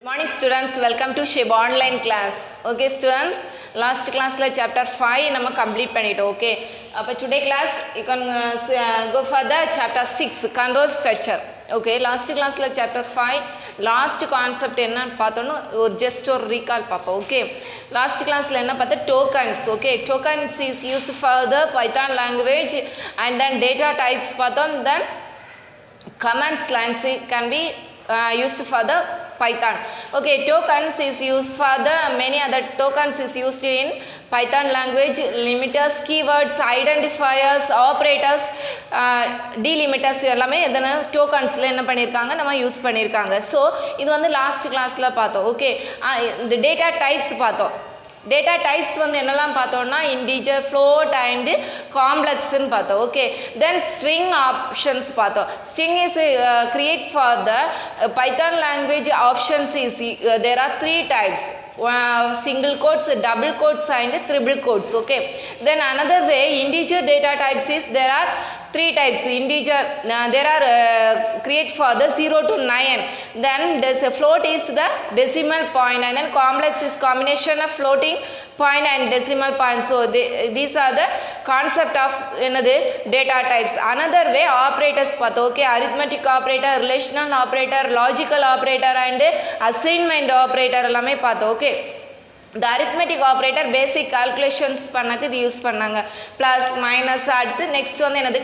Morning students, welcome to SHIB online class. Okay students, last class la chapter 5 நம்ம complete பண்ணிட்டோம். Okay, அப்ப today class you can go for the chapter 6 control structure. Okay, last class la chapter 5 last concept என்ன பார்த்தோம்னா ஒரு just ஒரு recall பாப்போம். Okay, last class la என்ன பார்த்தா tokens. Okay, tokens is used for the Python language and then data types பார்த்தோம், then commands lines can be used for the Python. Okay, tokens is used for the many other tokens is used in Python language, limiters, keywords, identifiers, operators, delimiters எல்லாமே எதனா டோக்கன்ஸ்ல என்ன பண்ணிருக்காங்க நம்ம use பண்ணிருக்காங்க. So இது வந்து last கிளாஸ்ல பார்த்தோம். ஓகே, இந்த டேட்டா டைப்ஸ் பார்த்தோம். டேட்டா டைப்ஸ் வந்து என்னெல்லாம் பார்த்தோம்னா இன்டிஜர், ஃப்ளோட் அண்ட் காம்ப்ளெக்ஸ்ன்னு பார்த்தோம். ஓகே, தென் ஸ்ட்ரிங் ஆப்ஷன்ஸ் பார்த்தோம். String is create for the Python language. Options is there are 3 types. Single quotes, double quotes and triple quotes. Okay, then another way integer data types is there are 3 types. Integer there are create for the 0 to 9, then there's a float is the decimal point, and then complex is combination of floating point and decimal point. So these are the concept of another data types. Another way operators path. Okay, arithmetic operator, relational operator, logical operator and assignment operator எல்லாமே பார்த்தோம். Okay, the arithmetic operator basic calculations பண்ணக்கு இது use பண்ணாங்க. plus minus அடுத்து next வந்து என்னது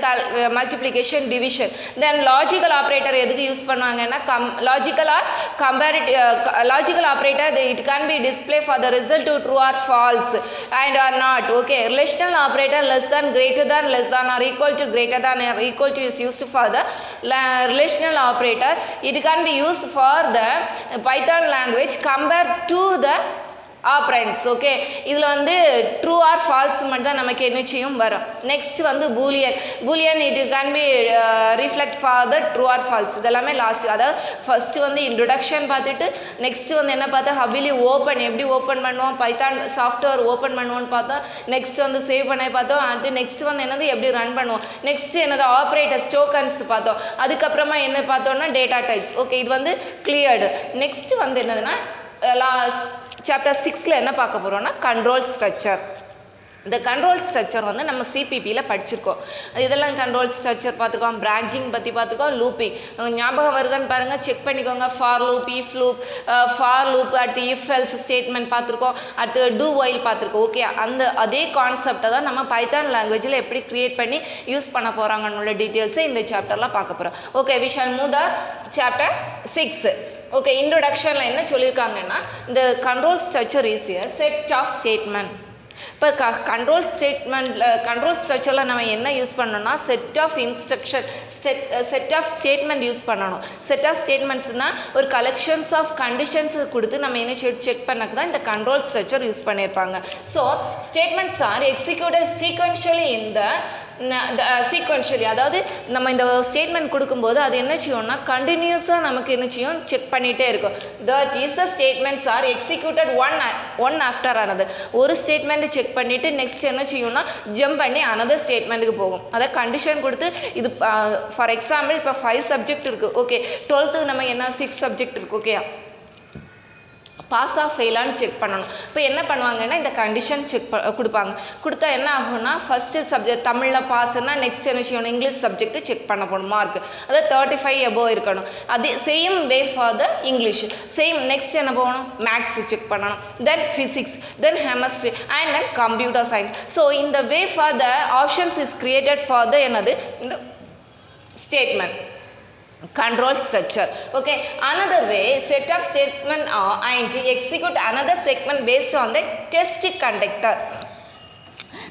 multiplication division. then logical operator எதுக்கு use பண்ணுவாங்கன்னா logical or comparative logical operator it can be display for the result to true or false and or not. Okay, relational operator less than, greater than, less than or equal to, greater than or equal to is used for the relational operator. It can be used for the Python language compared to the ஆப்ரண்ட்ஸ். Okay, இதில் வந்து true or false மட்டும் தான் நமக்கு என்ன செய்யும் வரும். Next வந்து Boolean. Boolean it can be reflect for the true or false. இதெல்லாமே லாஸ்ட், அதாவது ஃபர்ஸ்ட்டு வந்து இன்ட்ரொடக்ஷன் பார்த்துட்டு நெக்ஸ்ட் வந்து என்ன பார்த்தா ஹபிலி ஓப்பன் எப்படி ஓப்பன் பண்ணுவோம், பைத்தான் சாஃப்ட்வேர் ஓப்பன் பண்ணுவோன்னு பார்த்தோம். நெக்ஸ்ட் வந்து சேவ் பண்ண பார்த்தோம். அடுத்து நெக்ஸ்ட் வந்து என்னது எப்படி ரன் பண்ணுவோம். நெக்ஸ்ட் என்னது ஆப்ரேட்டர்ஸ், டோக்கன்ஸ் பார்த்தோம். அதுக்கப்புறமா என்ன பார்த்தோம்னா டேட்டா டைப்ஸ். ஓகே, இது வந்து கிளியர்டு. நெக்ஸ்ட் வந்து என்னதுன்னா சாப்டர் 6ல் என்ன பார்க்க போகிறோம்னா கண்ட்ரோல் ஸ்ட்ரக்சர். இந்த கண்ட்ரோல் ஸ்ட்ரக்சர் வந்து நம்ம சிபிபியில் படிச்சிருக்கோம். இதெல்லாம் கண்ட்ரோல் ஸ்ட்ரக்சர் பார்த்துருக்கோம். பிரான்ச்சிங் பற்றி பார்த்துருக்கோம். லூப்பிங் ஞாபகம் வருதுன்னு பாருங்கள், செக் பண்ணிக்கோங்க. For loop, if loop, for loop, அடுத்து இஃப் எல்ஸ் ஸ்டேட்மெண்ட் பார்த்துருக்கோம். அடுத்து டூ ஒயில் பார்த்துருக்கோம். ஓகே, அதே கான்செப்டை தான் நம்ம பைத்தான் லாங்குவேஜில் எப்படி க்ரியேட் பண்ணி யூஸ் பண்ண போகிறாங்கன்னு டீட்டெயில்ஸை இந்த சாப்டரில் பார்க்க போகிறோம். Okay, we shall move the chapter 6. Okay, இன்ட்ரொடக்ஷனில் என்ன சொல்லியிருக்காங்கன்னா இந்த control structure is a set of statement. இப்போ கண்ட்ரோல் ஸ்ட்ரக்சரில் நம்ம என்ன யூஸ் பண்ணோம்னா set of instruction, set of statement use பண்ணணும். செட் ஆஃப் ஸ்டேட்மெண்ட்ஸ்னால் ஒரு கலெக்ஷன்ஸ் ஆஃப் கண்டிஷன்ஸ் கொடுத்து நம்ம என்ன செக் பண்ணக்கு தான் இந்த கண்ட்ரோல் ஸ்ட்ரக்சர் யூஸ் பண்ணியிருப்பாங்க. So statements are executed sequentially இந்த சீக்வென்ஷியலி, அதாவது நம்ம இந்த ஸ்டேட்மெண்ட் கொடுக்கும்போது அது என்ன செய்யும்னா கண்டினியூஸாக நமக்கு என்ன செய்யும் செக் பண்ணிகிட்டே இருக்கும். That is the statements are executed one after another. ஒரு ஸ்டேட்மெண்ட்டு செக் பண்ணிவிட்டு நெக்ஸ்ட் என்ன செய்யும்னா ஜம்ப் பண்ணி அனதர் ஸ்டேட்மெண்ட்டுக்கு போகும். அதாவது கண்டிஷன் கொடுத்து இது ஃபார் எக்ஸாம்பிள் இப்போ 5 சப்ஜெக்ட் இருக்குது. ஓகே, 12th நம்ம என்ன 6 சப்ஜெக்ட் இருக்குது. ஓகே, பாஸ் ஆஃப் ஃபெயிலான்னு செக் பண்ணணும். இப்போ என்ன பண்ணுவாங்கன்னா இந்த கண்டிஷன் செக் கொடுப்பாங்க. கொடுத்தா என்ன ஆகும்னா ஃபஸ்ட்டு சப்ஜெக்ட் தமிழில் பாஸ்னா நெக்ஸ்ட் என்ன செய்யணும் இங்கிலீஷ் சப்ஜெக்ட்டு செக் பண்ண போகணும் மார்க், அதாவது 35 எபோவ் இருக்கணும். அதே same way for the English. Same next என்ன போகணும் மேக்ஸ் செக் பண்ணணும், then physics, then chemistry and then computer science. So இந்த way for the options is created for the என்னது இந்த statement control structure. Okay, another way set of statement and execute another segment based on the test conductor.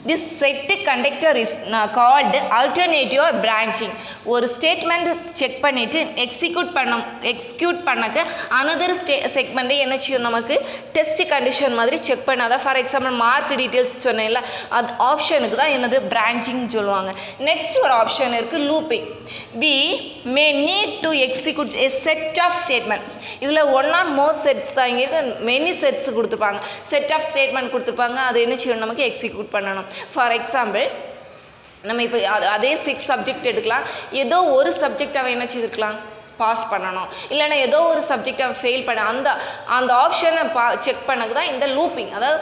This set conductor is called alternative branching. ஒரு statement check பண்ணிவிட்டு execute பண்ணக்க another செக்மெண்ட்டை என்ன செய்யும் நமக்கு test condition மாதிரி check பண்ணாதான். For example mark details சொன்னேன்ல, அது ஆப்ஷனுக்கு தான் என்னது பிரான்ச்சிங் சொல்லுவாங்க. நெக்ஸ்ட் ஒரு ஆப்ஷன் இருக்குது looping. we may need to execute a set of statement. இதில் ஒன் ஆர் மோர் செட்ஸ் தான் இங்கே இருக்குது. மெனி செட்ஸ் கொடுத்துருப்பாங்க, செட் ஆஃப் ஸ்டேட்மெண்ட் கொடுத்துருப்பாங்க. அது என்ன செய்யணும் நமக்கு எக்ஸிக்யூட் பண்ணணும். ஃபார் எக்ஸாம்பிள் நம்ம இப்போ அதே 6 சப்ஜெக்ட் எடுக்கலாம். ஏதோ ஒரு சப்ஜெக்ட் அவன் என்ன செய்துக்கலாம் பாஸ் பண்ணணும், இல்லைன்னா ஏதோ ஒரு சப்ஜெக்டை ஃபெயில் பண்ண அந்த ஆப்ஷனை செக் பண்ணக்கு தான் இந்த லூப்பிங். அதாவது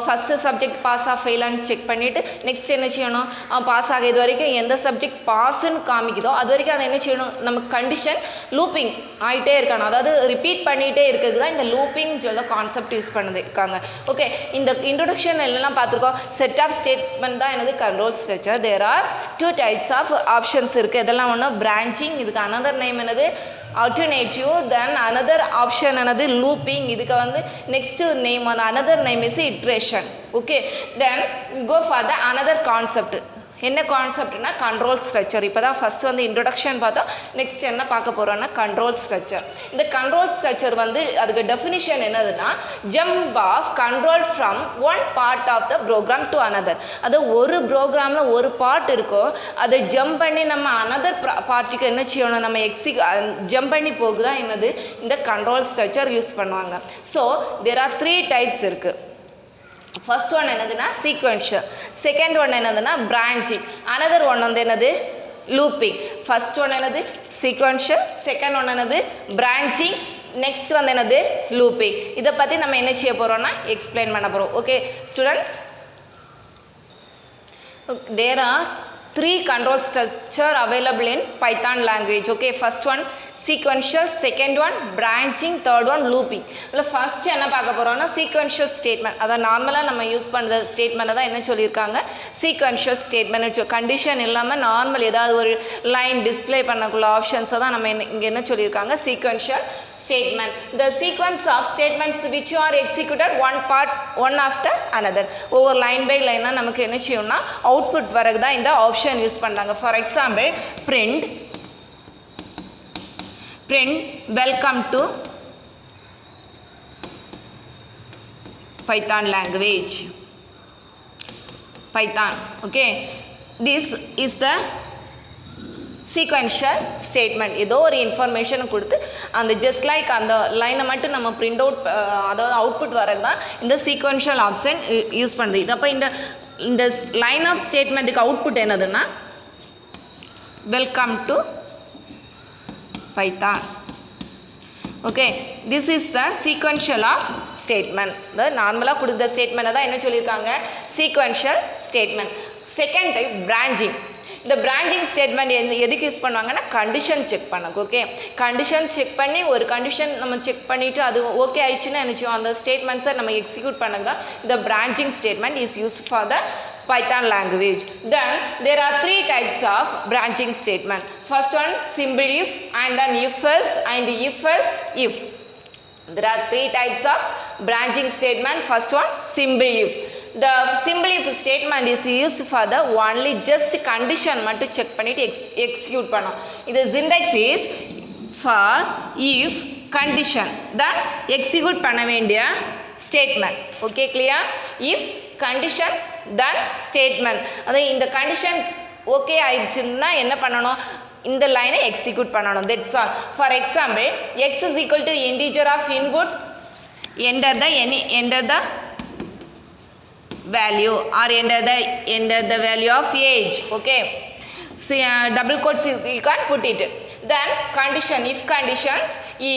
ஃபஸ்ட்டு சப்ஜெக்ட் பாஸாக ஃபெயிலான்னு செக் பண்ணிவிட்டு நெக்ஸ்ட் என்ன செய்யணும், பாஸ் ஆக இது வரைக்கும் எந்த சப்ஜெக்ட் பாஸுன்னு காமிக்குதோ அது வரைக்கும் அதை என்ன செய்யணும், நமக்கு கண்டிஷன் லூப்பிங் ஆகிட்டே இருக்கணும். அதாவது ரிப்பீட் பண்ணிகிட்டே இருக்கிறது தான் இந்த லூப்பிங் சொல்ல கான்செப்ட் யூஸ் பண்ணது இருக்காங்க. ஓகே, இந்த இன்ட்ரோடக்ஷன் எல்லாம் பார்த்துருக்கோம். செட் ஆஃப் ஸ்டேட்மெண்ட் தான் எனது control structure. There are 2 types of options இருக்குது. இதெல்லாம் ஒன்று பிரான்ச்சிங், இதுக்கு அனதர் நேம் என்னது alternative, then another option another looping, இதுக்கு வந்து next name on another name is iteration. Okay, then go for the another concept. என்ன கான்செப்ட்னா கண்ட்ரோல் ஸ்ட்ரக்சர். இப்போ தான் ஃபஸ்ட் வந்து இன்ட்ரொடக்ஷன் பார்த்தோம். நெக்ஸ்ட் என்ன பார்க்க போகிறோம்னா கண்ட்ரோல் ஸ்ட்ரக்சர். இந்த கண்ட்ரோல் ஸ்ட்ரக்சர் வந்து அதுக்கு டெஃபினிஷன் என்னதுன்னா jump of control from one part of the program to another. அது ஒரு ப்ரோக்ராமில் ஒரு பார்ட் இருக்கும், அதை ஜம்ப் பண்ணி நம்ம அனதர் பார்ட்டிக்கு என்ன செய்யணும், நம்ம ஜம்ப் பண்ணி போகுதான் என்னது இந்த கண்ட்ரோல் ஸ்ட்ரக்சர் யூஸ் பண்ணுவாங்க. ஸோ தேர் ஆர் 3 types இருக்குது. ஃபர்ஸ்ட் ஒன் என்னதுன்னா சீக்வென்ஷியல், செகண்ட் ஒன் என்னதுன்னா பிரான்ச்சிங், அனதர் ஒன் வந்து என்னது லூப்பிங். ஃபர்ஸ்ட் ஒன் என்னது சீக்வென்ஷியல், செகண்ட் ஒன் என்னது பிரான்ச்சிங், நெக்ஸ்ட் வந்து என்னது லூப்பிங். இதை பற்றி நம்ம என்ன செய்ய போகிறோம்னா எக்ஸ்பிளைன் பண்ண போகிறோம். Okay students, there are 3 control structure available in Python language. Okay, first one sequential, second one branching, third one looping. இல்லை ஃபர்ஸ்ட் என்ன பார்க்க போகிறோம்னா சீக்வென்ஷியல் ஸ்டேட்மெண்ட். அதான் நார்மலாக நம்ம யூஸ் பண்ணுற ஸ்டேட்மெண்ட்டை தான் என்ன சொல்லியிருக்காங்க சீக்வென்ஷியல் ஸ்டேட்மெண்ட். கண்டிஷன் இல்லாமல் நார்மல் ஏதாவது ஒரு லைன் டிஸ்பிளே பண்ணக்குள்ள ஆப்ஷன்ஸை தான் நம்ம இங்கே என்ன சொல்லியிருக்காங்க sequential statement. The sequence of statements which are executed one after another. over line by line நமக்கு என்ன செய்யும்னா அவுட்புட் வரக்கு தான் இந்த ஆப்ஷன் யூஸ் பண்ணுறாங்க. For example print welcome to Python language, Python. Okay, this is the sequential statement. ஏதோ ஒரு இன்ஃபர்மேஷனை கொடுத்து அந்த ஜஸ்ட் லைக் அந்த லைனை மட்டும் நம்ம பிரிண்ட் அவுட் அதாவது அவுட்புட் வரது தான் இந்த சீக்வென்ஷியல் ஆப்ஷன் யூஸ் பண்ணுறது. இது அப்போ இந்த லைன் ஆஃப் ஸ்டேட்மெண்ட்டுக்கு அவுட்புட் என்னதுன்னா welcome to Python. Okay, this is the sequential of statement. அதாவது நார்மலாக கொடுத்த ஸ்டேட்மெண்ட்டை தான் என்ன சொல்லியிருக்காங்க sequential statement. Second type branching. இந்த பிரான்ச்சிங் ஸ்டேட்மெண்ட் எதுக்கு யூஸ் பண்ணுவாங்கன்னா கண்டிஷன் செக் பண்ணக்கு. ஓகே, கண்டிஷன் செக் பண்ணி ஒரு கண்டிஷன் நம்ம செக் பண்ணிவிட்டு அது ஓகே ஆயிடுச்சுன்னா நினச்சோம் அந்த ஸ்டேட்மெண்ட்ஸை நம்ம எக்ஸிக்யூட் பண்ணுங்க. இந்த branching statement is use for the Python language. Then there are 3 types of branching statement. First one simple if, and then if else, and if else if. There are 3 types of branching statement. First one simple if. The simple if statement is used for the only just condition மட்டும் check பண்ணிட்டு execute பண்ணோம். இது syntax is for if condition then execute பண்ண வேண்டிய statement. Okay, clear? If condition then statement. அதாவது இந்த condition okay ஆயிடுச்சுன்னா என்ன பண்ணணும் இந்த லைனை எக்ஸிக்யூட் பண்ணணும். That's all. For example x is equal to integer of input, enter the value or enter the value of age. Okay, so double quotes you can put it. Then condition, if conditions,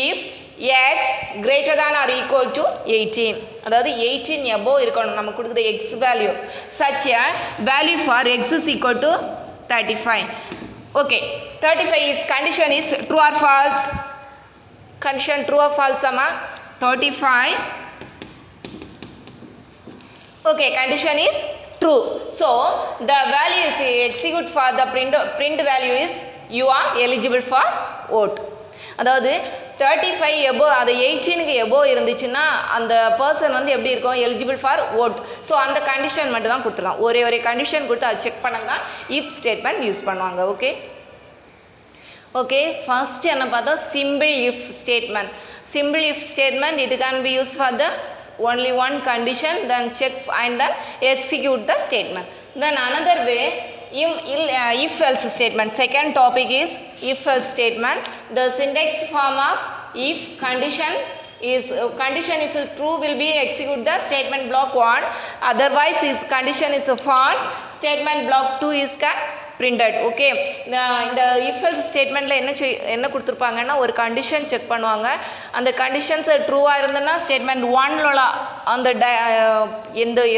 if x greater than or equal to 18, அதாவது 18 above இருக்கணும் நம்ம கொடுக்குற x value, such a value for x is equal to 35. Okay, 35 is condition is true or false? Condition true or false amma? 35. Okay, condition is true. So the value is execute for the print value is you are eligible for vote. அதாவது 35 எபோ அது 18க்கு எபோ இருந்துச்சுன்னா அந்த person வந்து எப்படி இருக்கும் eligible for vote. So அந்த condition மட்டும் தான் கொடுத்துருலாம். ஒரே கண்டிஷன் கொடுத்து அதை செக் பண்ணாங்க இஃப் ஸ்டேட்மெண்ட் யூஸ் பண்ணுவாங்க. ஓகே ஓகே ஃபர்ஸ்ட் என்ன பார்த்தா simple if statement. Simple if statement it can be use for the only one condition, then check and then execute the statement. Then another way if else statement. Second topic is if else statement. The syntax form of if condition is true will be execute the statement block 1, otherwise is condition is false statement block 2 is can printed. Okay, இந்த if else ஸ்டேட்மெண்ட்டில் என்ன கொடுத்துருப்பாங்கன்னா ஒரு condition check பண்ணுவாங்க. அந்த conditions ட்ரூவாக இருந்ததுன்னா statement ஒன்ல அந்த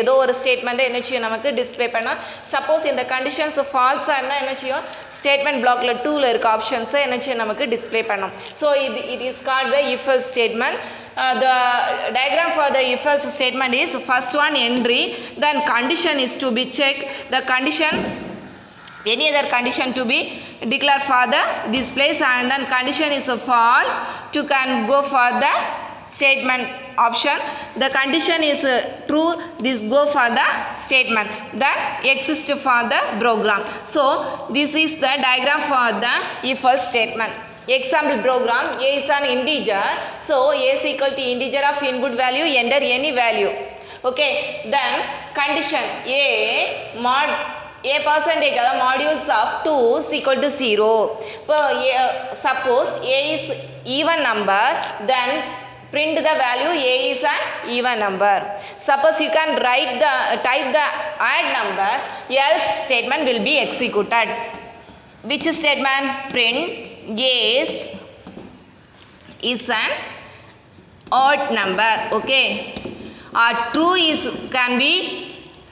ஏதோ ஒரு ஸ்டேட்மெண்ட்டை என்ன செய்யும் நமக்கு டிஸ்பிளே பண்ணால், சப்போஸ் இந்த கண்டிஷன்ஸ் ஃபால்ஸாக இருந்தால் என்ன செய்யும் ஸ்டேட்மெண்ட் பிளாக்ல 2ல இருக்க ஆப்ஷன்ஸை என்ன செய்யும் நமக்கு டிஸ்பிளே பண்ணும். So it is called the if else statement. The diagram for the if else statement is first one entry, then condition is to be checked, the condition any other condition to be declared for the this place, and then condition is a false to can go for the statement option, the condition is true, this go for the statement that exists for the program. So this is the diagram for the if else statement. Example program, a is an integer, so a is equal to integer of input value, enter any value. Okay, then condition a mod a percentage of modules of 2 is equal to 0. Suppose a is even number, then print the value a is an even number. Suppose you can type the add number, else statement will be executed. Which statement? Print a is an odd number. Okay, true is can be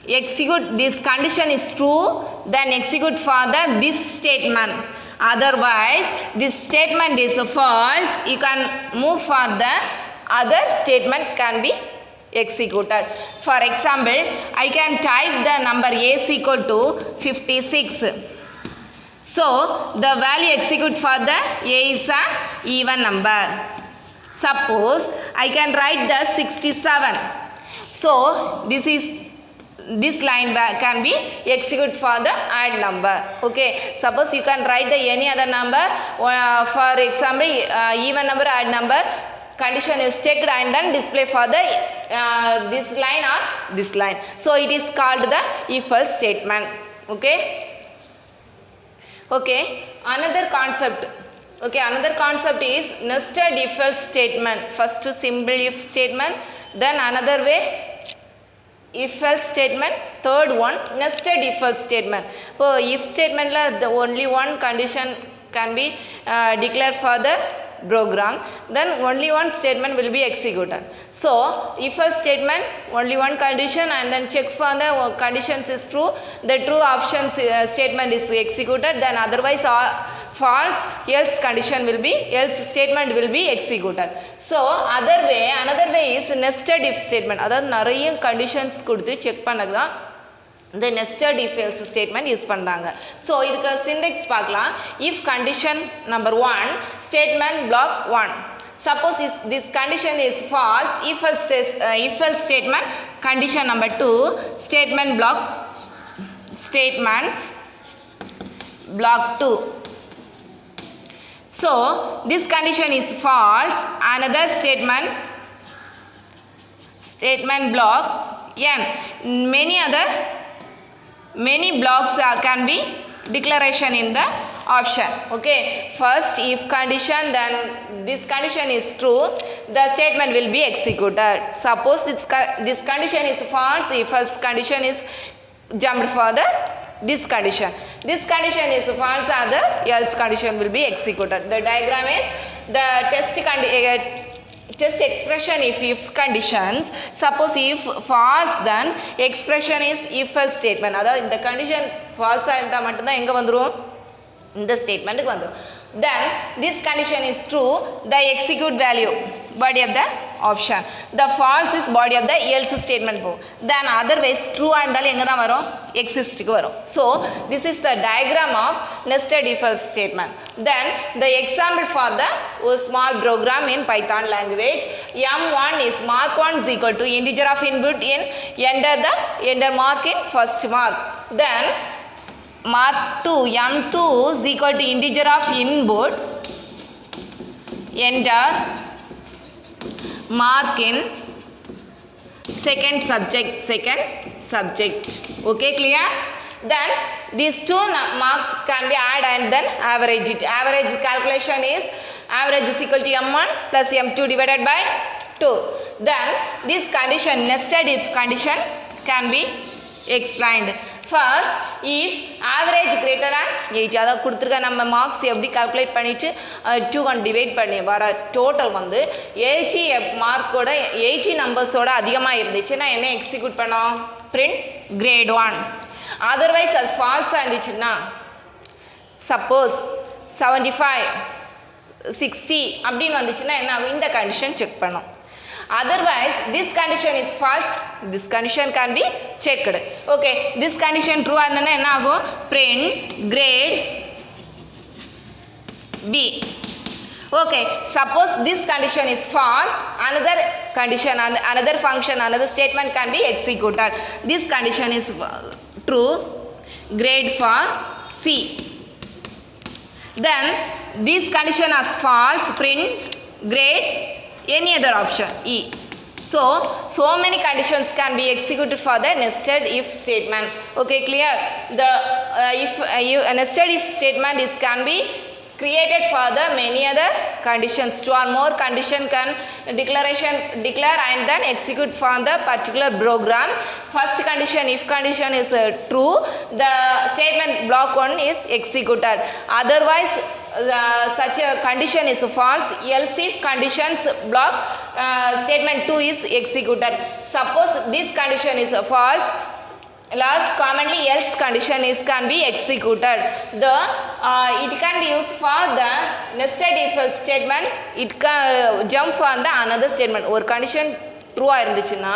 execute, this condition is true, then execute for the this statement. Otherwise this statement is false, you can move for the other statement can be executed. For example, I can type the number a is equal to 56. So the value execute for the a is an even number. Suppose I can write the 67. So this line can be execute for the add number. Okay, suppose you can write the any other number, for example even number, add number, condition is checked and then display for the this line or this line. So it is called the if else statement. Okay, okay, another concept. Okay, another concept is nested if else statement. First simple if statement, then another way if else statement, third one nested if else statement. So if statement la the only one condition can be declared for the program, then only one statement will be executed. So if else statement only one condition and then check for the conditions is true, the true option statement is executed, then otherwise false, else condition will be, else statement will be executed. So another way is nested if statement. அதாவது நிறைய conditions கொடுத்து check பண்ணது தான் இந்த nested if else statement use பண்ணுறாங்க. So இதுக்கு சிண்டெக்ஸ் பார்க்கலாம். if condition number 1 statement block 1, suppose this condition is false, if else statement condition number 2 statement block statements block 2. So this condition is false, another statement block n, many blocks can be declaration in the option. Okay, first if condition, then this condition is true, the statement will be executed. Suppose this condition is false, if else condition is jumped for the this condition is false, or the else condition will be executed. The diagram is the test expression if conditions. Suppose if false, then expression is if else statement. அதாவது இந்த condition ஃபால்ஸாக இருந்தால் மட்டும்தான் எங்கே வந்துடும், இந்த ஸ்டேட்மெண்ட்டுக்கு வந்துடும். Then this condition is true, the execute value body of the option, the false is body of the else statement po. Then otherwise true இருந்தாலும் எங்கே தான் வரும், existக்கு வரும். So this is the diagram of nested if else statement. Then the example for the small program in Python language, m1 is mark 1 is equal to integer of input in enter mark in first mark, then mark 2 m2 is equal to integer of input enter mark in second subject. Okay, clear? Then these two marks can be add and then average it. Average calculation is average is equal to m1 plus m2 divided by 2. Then this condition, nested if condition, can be explained. First if average greater than 80 அதாவது கொடுத்துருக்க நம்ம marks எப்படி calculate பண்ணிவிட்டு 2 divide பண்ணி வர total வந்து 80 மார்க்கோட 80 நம்பர்ஸோட அதிகமாக இருந்துச்சுன்னா என்ன எக்ஸிக்யூட் பண்ணோம் பிரிண்ட் கிரேட் 1 அதர்வைஸ் அது ஃபால்ஸாக இருந்துச்சுன்னா சப்போஸ் 75 60 அப்படின்னு வந்துச்சுன்னா என்ன ஆகும் இந்த கண்டிஷன் செக் பண்ணோம் otherwise this condition is false this condition can be checked okay this condition true ஆனனா என்ன ஆகும் print grade B okay suppose this condition is false another condition another function another statement can be executed this condition is true grade for C then this condition as false print grade any other option E so many conditions can be executed for the nested if statement okay clear the if nested if statement is can be created for the many other conditions two or more condition can declare and then execute for the particular program first condition if condition is true the statement block 1 is executed otherwise such a condition is false else if conditions block statement 2 is executed suppose this condition is false last commonly else condition is can be executed the it can be used for the nested if statement it can jump for the another statement ஒரு condition ட்ரூவாக இருந்துச்சுன்னா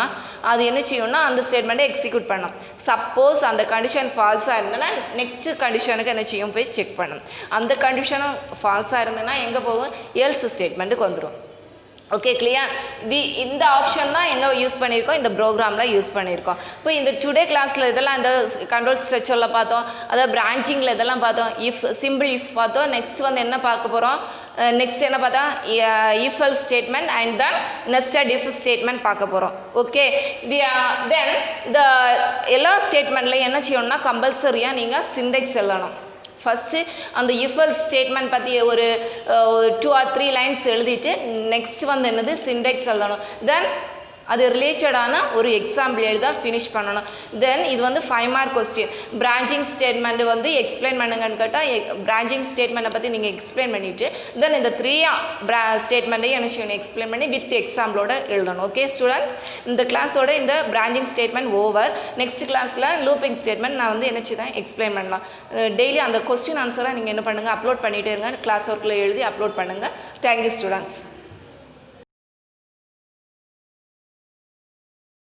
அது என்ன செய்யும்னா அந்த ஸ்டேட்மெண்ட்டை execute பண்ணும் suppose அந்த condition ஃபால்ஸாக இருந்ததுன்னா நெக்ஸ்ட்டு கண்டிஷனுக்கு என்ன செய்யும் போய் செக் பண்ணும் அந்த கண்டிஷனும் ஃபால்ஸாக இருந்ததுன்னா எங்கே போகும் எல்ஸ் ஸ்டேட்மெண்ட்டுக்கு வந்துடும் ஓகே கிளியர் இந்த ஆப்ஷன் தான் எங்கே யூஸ் பண்ணியிருக்கோம் இந்த ப்ரோக்ராமில் யூஸ் பண்ணியிருக்கோம் இப்போ இந்த டுடே கிளாஸில் இதெல்லாம் இந்த கண்ட்ரோல் ஸ்ட்ரக்சரில் பார்த்தோம் அதாவது பிரான்ச்சிங்கில் இதெல்லாம் பார்த்தோம் இஃப் சிம்பிள் இஃப் பார்த்தோம் நெக்ஸ்ட் வந்து என்ன பார்க்க போகிறோம் நெக்ஸ்ட் என்ன பார்த்தா if else statement and then nested if statement பார்க்க போகிறோம் ஓகே தென் இந்த எல்லா ஸ்டேட்மெண்ட்லையும் என்ன செய்யணும்னா கம்பல்சரியாக நீங்கள் சிண்டெக்ஸ் எழுதணும் ஃபஸ்ட்டு அந்த if else ஸ்டேட்மெண்ட் பற்றி ஒரு 2 or 3 லைன்ஸ் எழுதிட்டு நெக்ஸ்ட் வந்து என்னது சிண்டெக்ஸ் எழுதணும் தென் அது ரிலேட்டடான ஒரு எக்ஸாம்பிள் எழுத ஃபினிஷ் பண்ணணும் தென் இது வந்து 5 மார்க் கொஸ்டின் பிரான்ச்சிங் ஸ்டேட்மெண்ட் வந்து எக்ஸ்பிளைன் பண்ணுங்கன்னு கேட்டால் பிரான்ச்சிங் ஸ்டேட்மெண்ட்டை பற்றி நீங்கள் எக்ஸ்பிளைன் பண்ணிவிட்டு தென் இந்த 3 ஸ்டேட்மெண்ட்டையும் என்ன செய்யணும் எக்ஸ்பிளைன் பண்ணி வித் எக்ஸாம்பிளோட எழுதணும் ஓகே ஸ்டூடெண்ட்ஸ் இந்த கிளாஸோட இந்த பிரான்ச்சிங் ஸ்டேட்மெண்ட் ஓவர் நெக்ஸ்ட் கிளாஸில் லூப்பிங் ஸ்டேட்மெண்ட் நான் வந்து என்ன செய்தேன் எக்ஸ்பிளைன் பண்ணலாம் டெய்லி அந்த கொஸ்டின் ஆன்சரை நீங்கள் என்ன பண்ணுங்கள் அப்லோட் பண்ணிகிட்டே இருங்க கிளாஸ் ஒர்க்கில் எழுதி அப்லோட் பண்ணுங்கள் தேங்க்யூ ஸ்டூடெண்ட்ஸ்